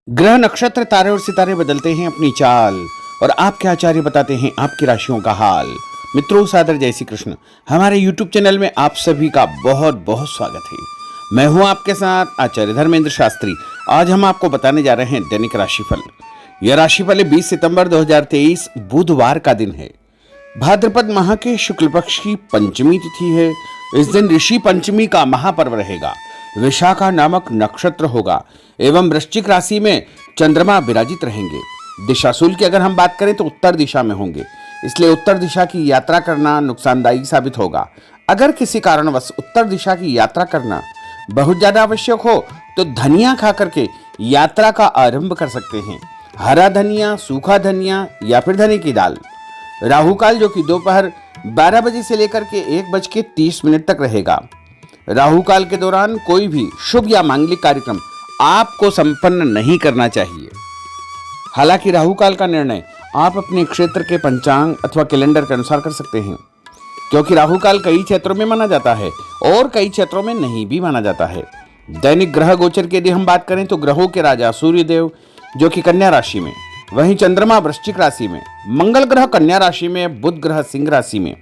ग्रह नक्षत्र तारे और सितारे बदलते हैं अपनी चाल और आपके आचार्य बताते हैं आपकी राशियों का हाल। मित्रों, सादर जय श्री कृष्ण। हमारे YouTube चैनल में आप सभी का बहुत बहुत स्वागत है। मैं हूं आपके साथ आचार्य धर्मेंद्र शास्त्री। आज हम आपको बताने जा रहे हैं दैनिक राशिफल। यह राशिफल 20 सितंबर 2023 बुधवार का दिन है। भाद्रपद माह के शुक्ल पक्ष की पंचमी तिथि है। इस दिन ऋषि पंचमी का महापर्व रहेगा। विशाखा नामक नक्षत्र होगा एवं वृश्चिक राशि में चंद्रमा विराजित रहेंगे। दिशाशूल की अगर हम बात करें तो उत्तर दिशा में होंगे, इसलिए उत्तर दिशा की यात्रा करना नुकसानदायी साबित होगा। अगर किसी कारणवश उत्तर दिशा की यात्रा करना बहुत ज्यादा आवश्यक हो तो धनिया खा करके यात्रा का आरंभ कर सकते हैं। हरा धनिया, सूखा धनिया या फिर धनी की दाल। राहु काल जो कि दोपहर 12 बजे से लेकर के 1:30 तक रहेगा। राहु काल के दौरान कोई भी शुभ या मांगलिक कार्यक्रम आपको संपन्न नहीं करना चाहिए। हालांकि राहु काल का निर्णय आप अपने क्षेत्र के पंचांग अथवा कैलेंडर के अनुसार कर सकते हैं, क्योंकि राहु काल कई क्षेत्रों में माना जाता है और कई क्षेत्रों में नहीं भी माना जाता है। दैनिक ग्रह गोचर की यदि हम बात करें तो ग्रहों के राजा सूर्यदेव जो कि कन्या राशि में, वहीं चंद्रमा वृश्चिक राशि में, मंगल ग्रह कन्या राशि में, बुध ग्रह सिंह राशि में,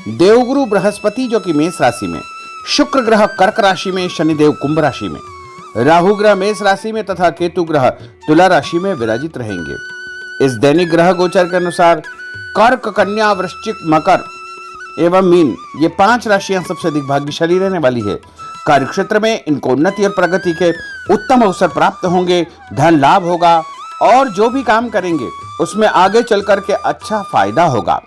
देवगुरु बृहस्पति जो कि मेष राशि में, शुक्र ग्रह कर्क राशि में, शनिदेव कुंभ राशि में, राहु ग्रह मेष राशि में तथा केतु ग्रह तुला राशि में विराजित रहेंगे। इस दैनिक ग्रह गोचर के अनुसार कर्क, कन्या, वृश्चिक, मकर एवं मीन ये 5 राशियां सबसे अधिक भाग्यशाली रहने वाली है। कार्यक्षेत्र में इनको उन्नति और प्रगति के उत्तम अवसर प्राप्त होंगे, धन लाभ होगा और जो भी काम करेंगे उसमें आगे चल करके अच्छा फायदा होगा।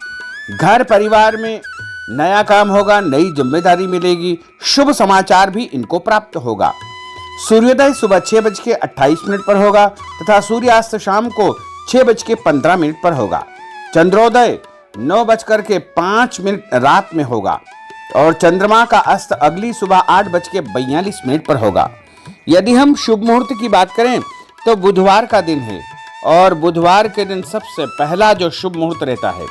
घर परिवार में नया काम होगा, नई जिम्मेदारी मिलेगी, शुभ समाचार भी इनको प्राप्त होगा। सूर्योदय सुबह 6:28 पर होगा तथा सूर्यास्त शाम को 6:15 पर होगा। चंद्रोदय 9:05 रात में होगा और चंद्रमा का अस्त अगली सुबह 8:42 पर होगा। यदि हम शुभ मुहूर्त की बात करें तो बुधवार का दिन है और बुधवार के दिन सबसे पहला जो शुभ मुहूर्त रहता है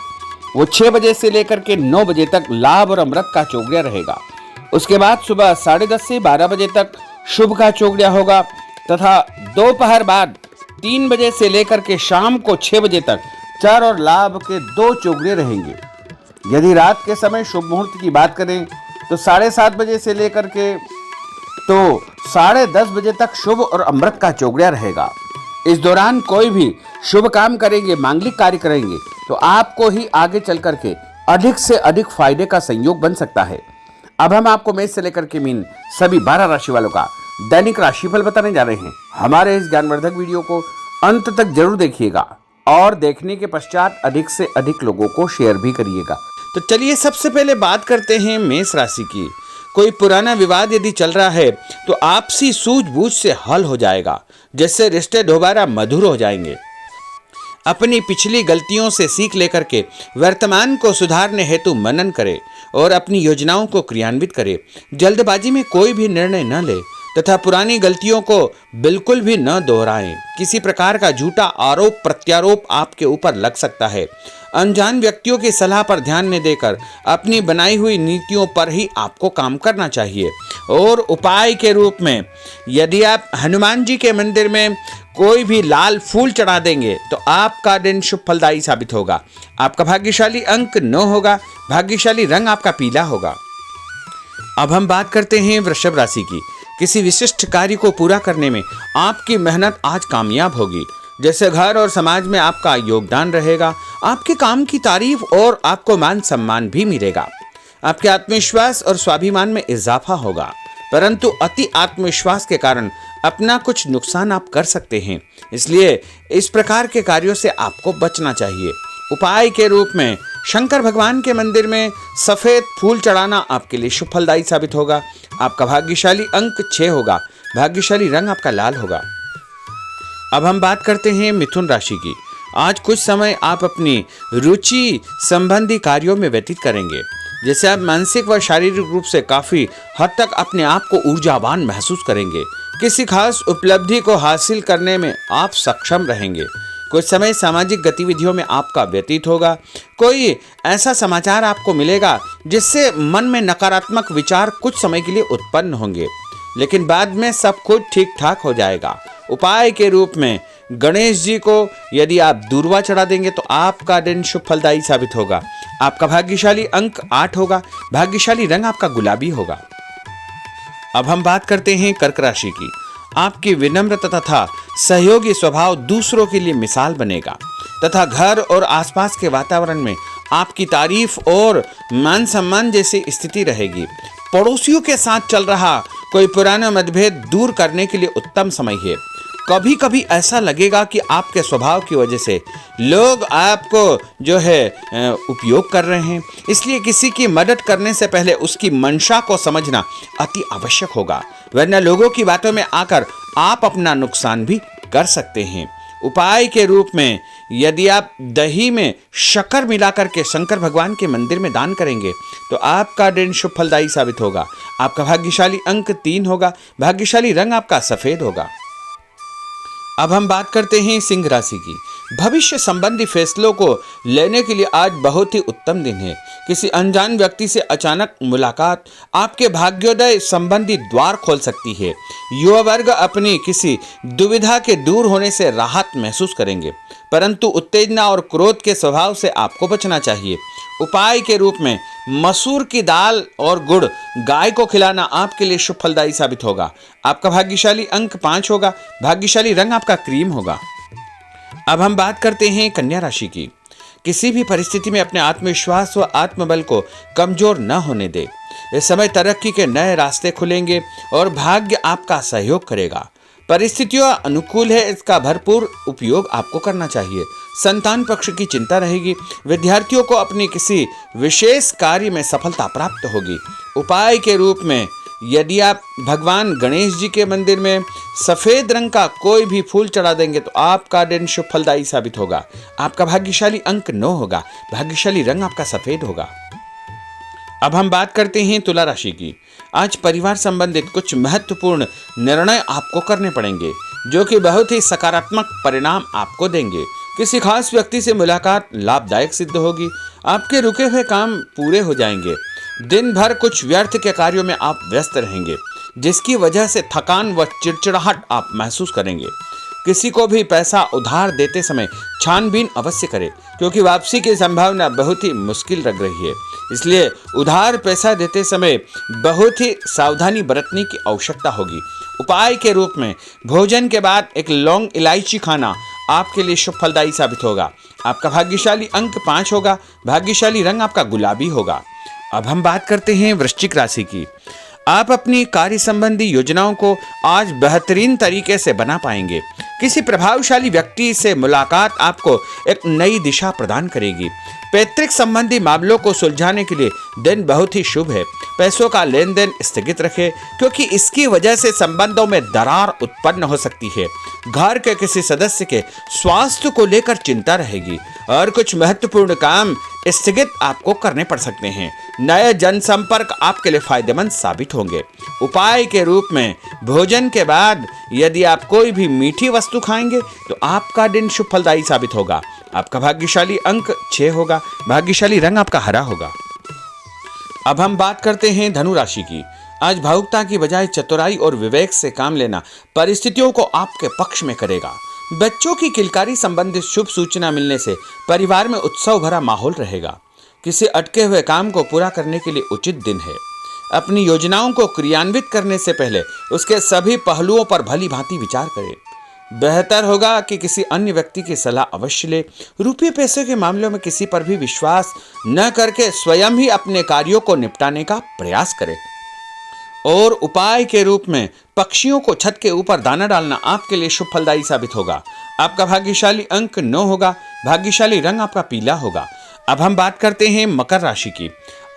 वो 6 बजे से लेकर के 9 बजे तक लाभ और अमृत का चौगड़िया रहेगा। उसके बाद सुबह 10:30 से 12 बजे तक शुभ का चौगड़िया होगा तथा दोपहर बाद 3 बजे से लेकर के शाम को 6 बजे तक चर और लाभ के 2 चौगड़िए रहेंगे। यदि रात के समय शुभ मुहूर्त की बात करें तो 7:30 बजे से लेकर के तो 10:30 बजे तक शुभ और अमृत का चौगड़िया रहेगा। इस दौरान कोई भी शुभ काम करेंगे, मांगलिक कार्य करेंगे तो आपको ही आगे चल करके अधिक से अधिक फायदे का संयोग बन सकता है। अब हम आपको मेष से लेकर के मीन सभी 12 राशि वालों का दैनिक राशिफल बताने जा रहे हैं। हमारे इस ज्ञानवर्धक वीडियो को अंत तक जरूर देखिएगा और देखने के पश्चात अधिक से अधिक लोगों को शेयर भी करिएगा। तो चलिए सबसे पहले बात करते हैं मेष राशि की। कोई पुराना विवाद यदि चल रहा है तो आपसी सूझबूझ से हल हो जाएगा, जिससे रिश्ते दोबारा मधुर हो जाएंगे। अपनी पिछली गलतियों से सीख लेकर के वर्तमान को सुधारने हेतु मनन करें और अपनी योजनाओं को क्रियान्वित करें। जल्दबाजी में कोई भी निर्णय न ले तथा पुरानी गलतियों को बिल्कुल भी न दोहराएं। किसी प्रकार का झूठा आरोप प्रत्यारोप आपके ऊपर लग सकता है। अनजान व्यक्तियों की सलाह पर ध्यान न देकर अपनी बनाई हुई नीतियों पर ही आपको काम करना चाहिए। और उपाय के रूप में यदि आप हनुमान जी के मंदिर में कोई भी लाल फूल चढ़ा देंगे तो आपका दिन शुभ फलदायी साबित होगा। आपका भाग्यशाली अंक 9 होगा। भाग्यशाली रंग आपका पीला होगा। अब हम बात करते हैं वृषभ राशि की। किसी विशिष्ट कार्य को पूरा करने में आपकी मेहनत आज कामयाब होगी। जैसे घर और समाज में आपका योगदान रहेगा, आपके काम की तारीफ और आपको मान सम्मान भी मिलेगा। आपके आत्मविश्वास और स्वाभिमान में इजाफा होगा, परंतु अति आत्मविश्वास के कारण अपना कुछ नुकसान आप कर सकते हैं, इसलिए इस प्रकार के कार्यों से आपको बचना चाहिए। उपाय के रूप में शंकर भगवान के मंदिर में सफेद फूल चढ़ाना आपके लिए शुभ फलदायी साबित होगा। आपका भाग्यशाली अंक 6 होगा। भाग्यशाली रंग आपका लाल होगा। अब हम बात करते हैं मिथुन राशि की। आज कुछ समय आप अपनी रुचि संबंधी कार्यों में व्यतीत करेंगे, जैसे आप मानसिक व शारीरिक रूप से काफी हद तक अपने आप को ऊर्जावान महसूस करेंगे। किसी खास उपलब्धि को हासिल करने में आप सक्षम रहेंगे। कुछ समय सामाजिक गतिविधियों में आपका व्यतीत होगा। कोई ऐसा समाचार आपको मिलेगा जिससे मन में नकारात्मक विचार कुछ समय के लिए उत्पन्न होंगे, लेकिन बाद में सब कुछ ठीक ठाक हो जाएगा। उपाय के रूप में गणेश जी को यदि आप दूर्वा चढ़ा देंगे तो आपका दिन शुभ फलदायी साबित होगा। आपका भाग्यशाली अंक 8 होगा। भाग्यशाली रंग आपका गुलाबी होगा। अब हम बात करते हैं कर्क राशि की। आपकी विनम्रता तथा सहयोगी स्वभाव दूसरों के लिए मिसाल बनेगा तथा घर और आसपास के वातावरण में आपकी तारीफ और मान सम्मान जैसी स्थिति रहेगी। पड़ोसियों के साथ चल रहा कोई पुराना मतभेद दूर करने के लिए उत्तम समय है। कभी कभी ऐसा लगेगा कि आपके स्वभाव की वजह से लोग आपको जो है उपयोग कर रहे हैं, इसलिए किसी की मदद करने से पहले उसकी मंशा को समझना अति आवश्यक होगा, वरना लोगों की बातों में आकर आप अपना नुकसान भी कर सकते हैं। उपाय के रूप में यदि आप दही में शक्कर मिलाकर के शंकर भगवान के मंदिर में दान करेंगे तो आपका दिन शुभ फलदायी साबित होगा। आपका भाग्यशाली अंक 3 होगा। भाग्यशाली रंग आपका सफेद होगा। अब हम बात करते हैं सिंह राशि की। भविष्य संबंधी फैसलों को लेने के लिए आज बहुत ही उत्तम दिन है। किसी अनजान व्यक्ति से अचानक मुलाकात आपके भाग्योदय संबंधी द्वार खोल सकती है। युवा वर्ग अपनी किसी दुविधा के दूर होने से राहत महसूस करेंगे, परंतु उत्तेजना और क्रोध के स्वभाव से आपको बचना चाहिए। उपाय के रूप में मसूर की दाल और गुड़ गाय को खिलाना आपके लिए शुभ फलदायी साबित होगा। आपका भाग्यशाली अंक 5 होगा। भाग्यशाली रंग आपका क्रीम होगा। अब हम बात करते हैं कन्या राशि की। किसी भी परिस्थिति में अपने आत्मविश्वास व आत्मबल को कमजोर न होने दे। इस समय तरक्की के नए रास्ते खुलेंगे और भाग्य आपका सहयोग करेगा। परिस्थितियां अनुकूल है, इसका भरपूर उपयोग आपको करना चाहिए। संतान पक्ष की चिंता रहेगी। विद्यार्थियों को अपनी किसी विशेष कार्य में सफलता प्राप्त होगी। उपाय के रूप में यदि आप भगवान गणेश जी के मंदिर में सफेद रंग का कोई भी फूल चढ़ा देंगे तो आपका दिन शुभ फलदायी साबित होगा। आपका भाग्यशाली अंक 9 होगा। भाग्यशाली रंग आपका सफेद होगा। अब हम बात करते हैं तुला राशि की। आज परिवार संबंधित कुछ महत्वपूर्ण निर्णय आपको करने पड़ेंगे जो कि बहुत ही सकारात्मक परिणाम आपको देंगे। किसी खास व्यक्ति से मुलाकात लाभदायक सिद्ध होगी। आपके रुके हुए काम पूरे हो जाएंगे। दिन भर कुछ व्यर्थ के कार्यों में आप व्यस्त रहेंगे, जिसकी वजह से थकान व चिड़चिड़ाहट आप महसूस करेंगे। किसी को भी पैसा उधार देते समय छानबीन अवश्य करें, क्योंकि वापसी की संभावना बहुत ही मुश्किल लग रही है। इसलिए उधार पैसा देते समय बहुत ही सावधानी बरतने की आवश्यकता होगी। उपाय के रूप में भोजन के बाद एक लौंग इलायची खाना आपके लिए शुभ फलदायी साबित होगा। आपका भाग्यशाली अंक 5 होगा। भाग्यशाली रंग आपका गुलाबी होगा। अब हम बात करते हैं वृश्चिक राशि की। आप अपनी कार्य संबंधी योजनाओं को आज बेहतरीन तरीके से बना पाएंगे। किसी प्रभावशाली व्यक्ति से मुलाकात आपको एक नई दिशा प्रदान करेगी। पैतृक संबंधी मामलों को सुलझाने के लिए दिन बहुत ही शुभ है। पैसों का लेन देन स्थगित रखें, क्योंकि इसकी वजह से संबंधों में दरार उत्पन्न हो सकती है। घर के किसी सदस्य के स्वास्थ्य को लेकर चिंता रहेगी और कुछ महत्वपूर्ण काम स्थगित आपको करने पड़ सकते हैं। नए जनसंपर्क आपके लिए फायदेमंद साबित होंगे। उपाय के रूप में भोजन के बाद यदि आप कोई भी मीठी वस्तु खाएंगे तो आपका दिन शुभ फलदायी साबित होगा। आपका भाग्यशाली अंक 6 होगा। भाग्यशाली रंग आपका हरा होगा। अब हम बात करते हैं धनु राशि की। आज भावुकता की बजाय चतुराई और विवेक से काम लेना परिस्थितियों को आपके पक्ष में करेगा। बच्चों की किलकारी संबंधित शुभ सूचना मिलने से परिवार में उत्सव भरा माहौल रहेगा। किसी अटके हुए काम को पूरा करने के लिए उचित दिन है। अपनी योजनाओं को क्रियान्वित करने से पहले उसके सभी पहलुओं पर भली भांति विचार करें। बेहतर होगा कि किसी अन्य व्यक्ति की सलाह अवश्य ले। रुपये पैसे के मामलों में किसी पर भी विश्वास न करके स्वयं ही अपने कार्यों को निपटाने का प्रयास करें। और उपाय के रूप में पक्षियों को छत के ऊपर दाना डालना आपके लिए शुभ फलदायी साबित होगा। आपका भाग्यशाली अंक 9 होगा। भाग्यशाली रंग आपका पीला होगा। अब हम बात करते हैं मकर राशि की।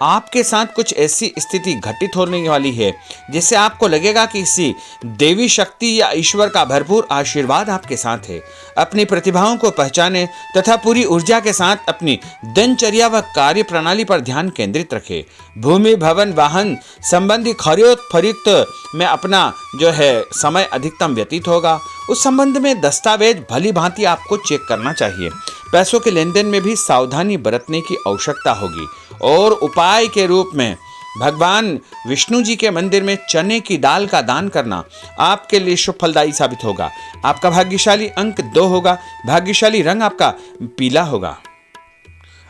आपके साथ कुछ ऐसी स्थिति घटित होने वाली है जिससे आपको लगेगा कि किसी देवी शक्ति या ईश्वर का भरपूर आशीर्वाद आपके साथ है। अपनी प्रतिभाओं को पहचानें तथा पूरी ऊर्जा के साथ अपनी दिनचर्या व कार्य प्रणाली पर ध्यान केंद्रित रखें। भूमि भवन वाहन संबंधी खरीद फरोख्त में अपना जो है समय अधिकतम व्यतीत होगा। उस संबंध में दस्तावेज भली भांति आपको चेक करना चाहिए। पैसों के लेन देन में भी सावधानी बरतने की आवश्यकता होगी। और उपाय के रूप में भगवान विष्णु जी के मंदिर में चने की दाल का दान करना आपके लिए शुभ फलदायी साबित होगा। आपका भाग्यशाली अंक 2 होगा। भाग्यशाली रंग आपका पीला होगा।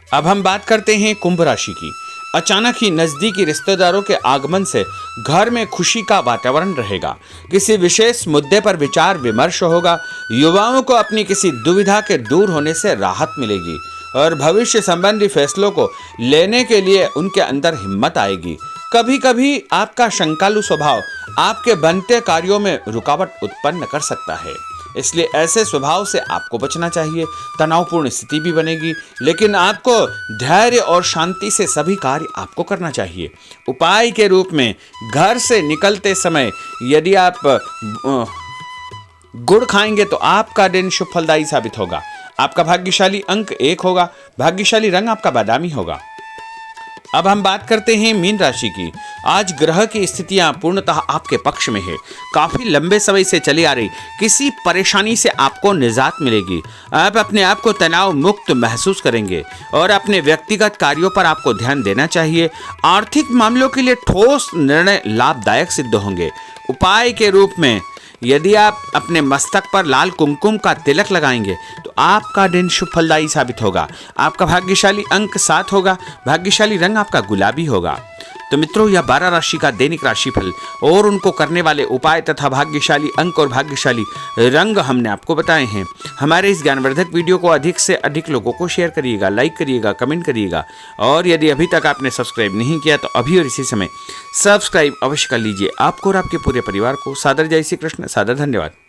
अब हम बात करते हैं कुंभ राशि की। अचानक ही नजदीकी रिश्तेदारों के आगमन से घर में खुशी का वातावरण रहेगा। किसी विशेष मुद्दे पर विचार विमर्श होगा। युवाओं को अपनी किसी दुविधा के दूर होने से राहत मिलेगी और भविष्य संबंधी फैसलों को लेने के लिए उनके अंदर हिम्मत आएगी। कभी कभी आपका शंकालु स्वभाव आपके बनते कार्यों में रुकावट उत्पन्न कर सकता है, इसलिए ऐसे स्वभाव से आपको बचना चाहिए। तनावपूर्ण स्थिति भी बनेगी, लेकिन आपको धैर्य और शांति से सभी कार्य आपको करना चाहिए। उपाय के रूप में घर से निकलते समय यदि आप गुड़ खाएंगे तो आपका दिन शुभ फलदायी साबित होगा। आपका भाग्यशाली अंक 1 होगा। भाग्यशाली रंग आपका बादामी होगा। अब हम बात करते हैं मीन राशि की। आज ग्रह की स्थितियां पूर्णतः आपके पक्ष में है। काफी लंबे समय से चली आ रही किसी परेशानी से आपको निजात मिलेगी। आप अपने आप को तनाव मुक्त महसूस करेंगे और अपने व्यक्तिगत कार्यों पर आपको ध्यान देना चाहिए। आर्थिक मामलों के लिए ठोस निर्णय लाभदायक सिद्ध होंगे। उपाय के रूप में यदि आप अपने मस्तक पर लाल कुमकुम का तिलक लगाएंगे तो आपका दिन शुभ फलदायी साबित होगा। आपका भाग्यशाली अंक 7 होगा। भाग्यशाली रंग आपका गुलाबी होगा। तो मित्रों, यह 12 राशि का दैनिक राशिफल और उनको करने वाले उपाय तथा भाग्यशाली अंक और भाग्यशाली रंग हमने आपको बताए हैं। हमारे इस ज्ञानवर्धक वीडियो को अधिक से अधिक लोगों को शेयर करिएगा, लाइक करिएगा, कमेंट करिएगा और यदि अभी तक आपने सब्सक्राइब नहीं किया तो अभी और इसी समय सब्सक्राइब अवश्य कर लीजिए। आपको और आपके पूरे परिवार को सादर जय श्री कृष्ण, सादर धन्यवाद।